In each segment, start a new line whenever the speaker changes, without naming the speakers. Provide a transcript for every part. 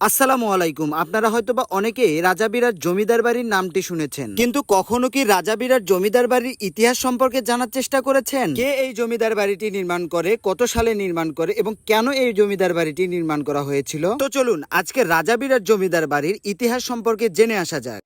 আসসালামু আলাইকুম। আপনারা হয়তোবা অনেকে রাজা বিরাট জমিদার বাড়ির নামটি শুনেছেন, কিন্তু কখনো কি রাজা বিরাট জমিদার বাড়ির ইতিহাস সম্পর্কে জানার চেষ্টা করেছেন? কে এই জমিদার বাড়িটি নির্মাণ করে, কত সালে নির্মাণ করে এবং কেন এই জমিদার বাড়িটি নির্মাণ করা হয়েছিল? তো চলুন আজকে রাজা বিরাট জমিদার বাড়ির ইতিহাস সম্পর্কে জেনে আসা যাক।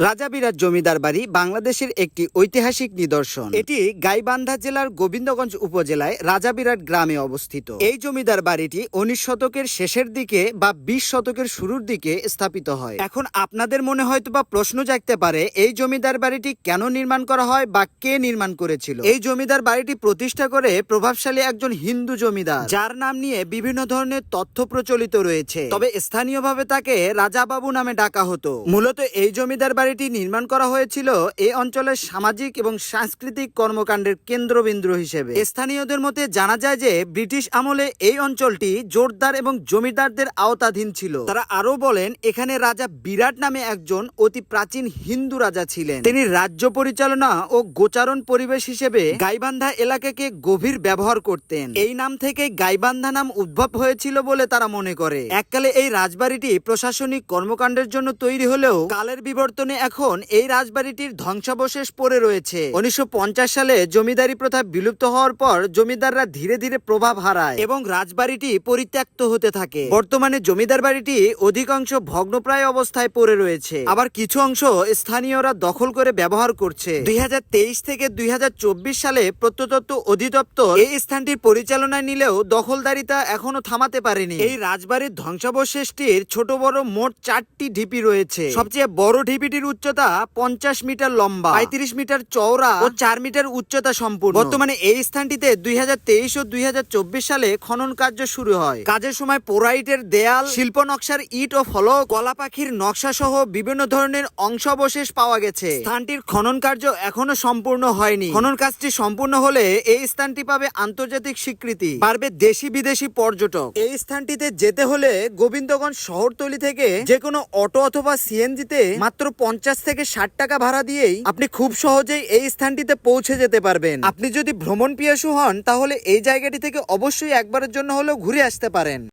রাজা বিরাট জমিদার বাড়ি বাংলাদেশের একটি ঐতিহাসিক নিদর্শন। এটি গাইবান্ধা জেলার গোবিন্দগঞ্জ উপজেলায় রাজা বিরাট গ্রামে অবস্থিত। এই জমিদার বাড়িটি 19 শতকের শেষের দিকে বা 20 শতকের শুরুর দিকে স্থাপিত হয়। এখন আপনাদের মনে হয়তোবা প্রশ্ন জাগতে পারে, এই জমিদার বাড়িটি কেন নির্মাণ করা হয় বা কে নির্মাণ করেছিল? এই জমিদার বাড়িটি প্রতিষ্ঠা করে প্রভাবশালী একজন হিন্দু জমিদার, যার নাম নিয়ে বিভিন্ন ধরনের তথ্য প্রচলিত রয়েছে, তবে স্থানীয়ভাবে তাকে রাজা বাবু নামে ডাকা হতো। মূলত এই জমিদার বাড়িটি নির্মাণ করা হয়েছিল এই অঞ্চলের সামাজিক এবং সাংস্কৃতিক কর্মকাণ্ডের কেন্দ্রবিন্দু হিসেবে। স্থানীয়দের মতে জানা যায় যে ব্রিটিশ আমলে এই অঞ্চলটি জোরদার এবং জমিদারদের আওতাধীন ছিল। তারা আরো বলেন, এখানে রাজা বিরাট নামে একজন অতি প্রাচীন হিন্দু রাজা ছিলেন। তিনি রাজ্য পরিচালনা ও গোচারণ পরিবেশ হিসেবে গাইবান্ধা এলাকাকে গভীর ব্যবহার করতেন। এই নাম থেকে গাইবান্ধা নাম উদ্ভব হয়েছিল বলে তারা মনে করে। এককালে এই রাজবাড়িটি প্রশাসনিক কর্মকাণ্ডের জন্য তৈরি হলেও কালের বিবর্তনে এখন এই রাজবাড়িটির ধ্বংসাবশেষ পড়ে রয়েছে। 1950 সালে জমিদারি প্রথা বিলুপ্ত হওয়ার পর জমিদাররা ধীরে ধীরে প্রভাব হারায় এবং রাজবাড়িটি পরিত্যক্ত হতে থাকে। বর্তমানে জমিদার বাড়িটি অধিকাংশ ভগ্নপ্রায় অবস্থায় পড়ে রয়েছে, আবার কিছু অংশ স্থানীয়রা দখল করে ব্যবহার করছে। 2023 থেকে 2024 সালে প্রত্নতত্ত্ব অধিদপ্তর এই স্থানটির পরিচালনায় নিলেও দখলদারিতা এখনো থামাতে পারেনি। এই রাজবাড়ির ধ্বংসাবশেষটির ছোট বড় মোট 4টি ঢিপি রয়েছে। সবচেয়ে বড় ঢিপিটির উচ্চতা 50 মিটার লম্বা, 35 মিটার চওড়া ও 4 মিটার উচ্চতা সম্পূর্ণ। বর্তমানে এই স্থানটিতে 2023 ও 2024 সালে খনন কার্য শুরু হয়। কাজের সময় পোরাইটের দেয়াল, শিল্প নকশার ইট ও ফলক, কলা পাখির নকশা সহ বিভিন্ন ধরনের অংশাবশেষ পাওয়া গেছে। স্থানটির খনন কার্য এখনো সম্পূর্ণ হয়নি। খনন কাজটি সম্পূর্ণ হলে এই স্থানটি পাবে আন্তর্জাতিক স্বীকৃতি, পারবে দেশি বিদেশি পর্যটক। এই স্থানটিতে যেতে হলে গোবিন্দগঞ্জ শহরতলি থেকে যে কোনো অটো অথবা সিএনজিতে মাত্র 50 থেকে 60 টাকা ভাড়া দিয়েই আপনি খুব সহজেই এই স্থানটিতে পৌঁছে যেতে পারবেন। আপনি যদি ভ্রমণ পিয়াসু হন তাহলে এই জায়গাটি থেকে অবশ্যই একবারের জন্য হলেও ঘুরে আসতে পারেন।